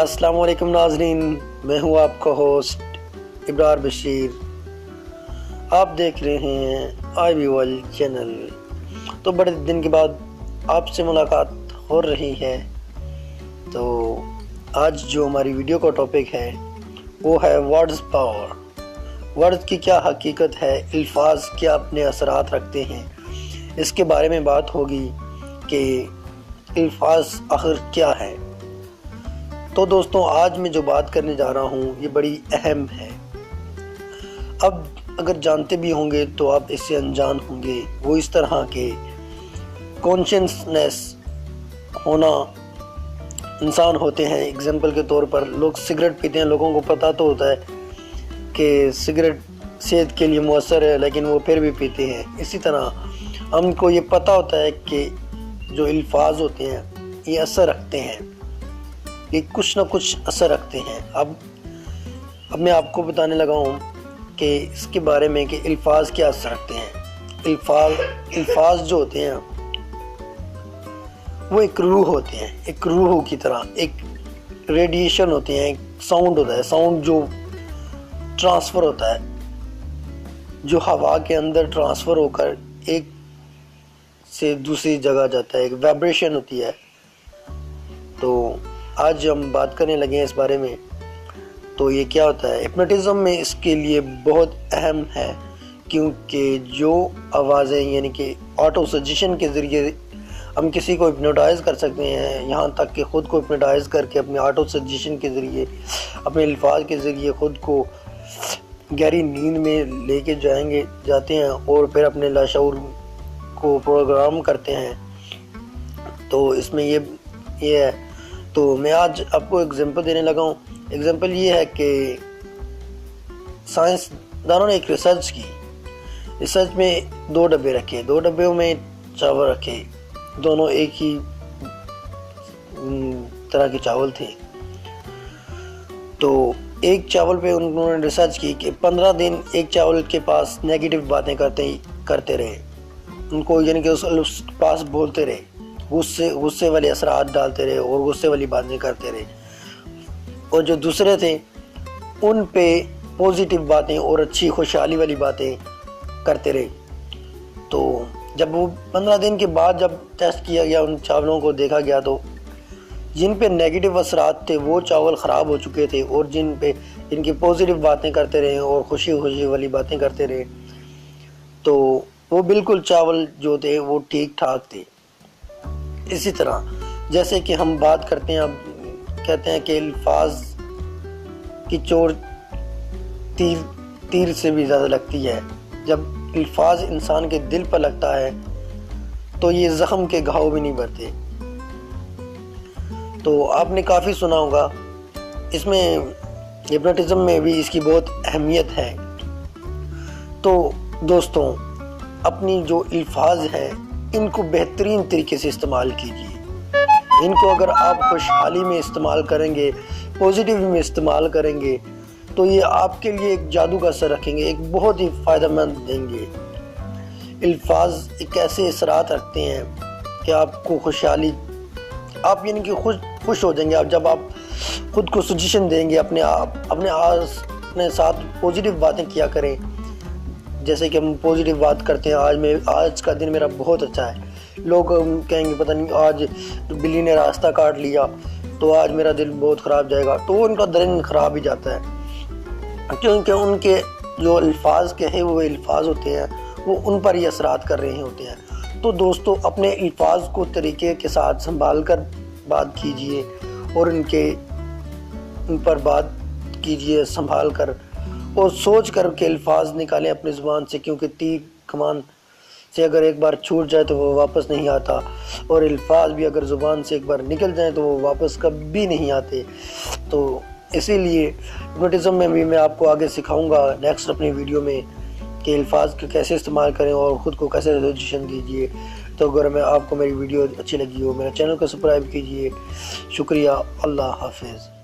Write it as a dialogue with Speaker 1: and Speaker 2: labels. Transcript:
Speaker 1: अस्सलाम वालेकुम नाज़रीन, मैं हूँ आपका होस्ट इब्रार बशीर। आप देख रहे हैं आई वर्ल्ड चैनल। तो बड़े दिन के बाद आपसे मुलाकात हो रही है। तो आज जो हमारी वीडियो का टॉपिक है वो है वर्ड्स पावर। वर्ड्स की क्या हकीकत है, अल्फाज क्या अपने असरात रखते हैं, इसके बारे में बात होगी कि अल्फाज आखिर क्या है। तो दोस्तों, आज मैं जो बात करने जा रहा हूँ ये बड़ी अहम है। अब अगर जानते भी होंगे तो आप इससे अनजान होंगे। वो इस तरह के कॉन्शियसनेस होना इंसान होते हैं। एग्जाम्पल के तौर पर लोग सिगरेट पीते हैं। लोगों को पता तो होता है कि सिगरेट सेहत के लिए मुअस्सर है, लेकिन वो फिर भी पीते हैं। इसी तरह हमको ये पता होता है कि जो अल्फाज होते हैं ये असर रखते हैं, ये कुछ ना कुछ असर रखते हैं। अब मैं आपको बताने लगा हूँ कि इसके बारे में कि अल्फाज क्या असर रखते हैं। अल्फाज जो होते हैं वो एक रूह होते हैं, एक रूह की तरह, एक रेडिएशन होते हैं, एक साउंड होता है। साउंड जो ट्रांसफ़र होता है, जो हवा के अंदर ट्रांसफ़र होकर एक से दूसरी जगह जाता है, एक वाइब्रेशन होती है। तो आज हम बात करने लगे हैं इस बारे में। तो ये क्या होता है, हिप्नोटिज्म में इसके लिए बहुत अहम है, क्योंकि जो आवाज़ें यानी कि ऑटो सजेशन के ज़रिए हम किसी को हिप्नोटाइज़ कर सकते हैं, यहाँ तक कि ख़ुद को हिप्नोटाइज़ करके अपने ऑटो सजेशन के ज़रिए, अपने अल्फाज के ज़रिए ख़ुद को गहरी नींद में लेके जाते हैं और फिर अपने लाशऊर को प्रोग्राम करते हैं। तो इसमें ये है। तो मैं आज आपको एग्जांपल देने लगा हूँ। एग्जांपल ये है कि साइंसदानों ने एक रिसर्च की। रिसर्च में 2 डब्बे रखे, 2 डब्बों में चावल रखे, दोनों एक ही तरह के चावल थे। तो एक चावल पे उन्होंने रिसर्च की कि 15 दिन एक चावल के पास नेगेटिव बातें करते रहे, उनको यानी कि उस पास बोलते रहे, गुस्से वाले असरात डालते रहे और गुस्से वाली बातें करते रहे। और जो दूसरे थे उन पे पॉजिटिव बातें और अच्छी खुशहाली वाली बातें करते रहे। तो जब वो 15 दिन के बाद जब टेस्ट किया गया, उन चावलों को देखा गया, तो जिन पे नेगेटिव असरात थे वो चावल ख़राब हो चुके थे, और जिनकी पॉजिटिव बातें करते रहे और खुशी वाली बातें करते रहे, तो वो बिल्कुल चावल जो थे वो ठीक ठाक थे। इसी तरह जैसे कि हम बात करते हैं, अब कहते हैं कि अल्फाज की चोट तीर से भी ज़्यादा लगती है। जब अल्फाज इंसान के दिल पर लगता है तो ये ज़ख्म के घाव भी नहीं भरते। तो आपने काफ़ी सुना होगा। इसमें हिप्नोटिज्म में भी इसकी बहुत अहमियत है। तो दोस्तों, अपनी जो अल्फाज हैं इनको बेहतरीन तरीके से इस्तेमाल कीजिए। इनको अगर आप खुशहाली में इस्तेमाल करेंगे, पॉजिटिव में इस्तेमाल करेंगे, तो ये आपके लिए एक जादू का असर रखेंगे, एक बहुत ही फ़ायदेमंद देंगे। अल्फाज एक ऐसे असरात रखते हैं कि आपको खुशहाली, आप यानी कि खुश हो जाएंगे। आप जब आप खुद को सजेशन देंगे, अपने साथ पॉजिटिव बातें किया करें। जैसे कि हम पॉजिटिव बात करते हैं, आज का दिन मेरा बहुत अच्छा है। लोग कहेंगे पता नहीं आज बिल्ली ने रास्ता काट लिया तो आज मेरा दिल बहुत ख़राब जाएगा, तो उनका दिन ख़राब ही जाता है, क्योंकि उनके जो अल्फाज के हैं वो अल्फाज होते हैं, वो उन पर ही असरात कर रहे होते हैं। तो दोस्तों, अपने अल्फाज को तरीके के साथ संभाल कर बात कीजिए और उन पर बात कीजिए संभाल कर, और सोच कर के अल्फाज निकालें अपनी ज़ुबान से, क्योंकि तीर कमान से अगर एक बार छूट जाए तो वो वापस नहीं आता, और अल्फाज भी अगर ज़ुबान से एक बार निकल जाए तो वो वापस कभी नहीं आते। तो इसीलिए हिप्नोटिज्म में भी मैं आपको आगे सिखाऊंगा नेक्स्ट अपनी वीडियो में कि अल्फाज को कैसे इस्तेमाल करें और ख़ुद को कैसे सजेशन दीजिए। तो अगर आपको मेरी वीडियो अच्छी लगी हो, मेरे चैनल को सब्सक्राइब कीजिए। शुक्रिया। अल्लाह हाफिज़।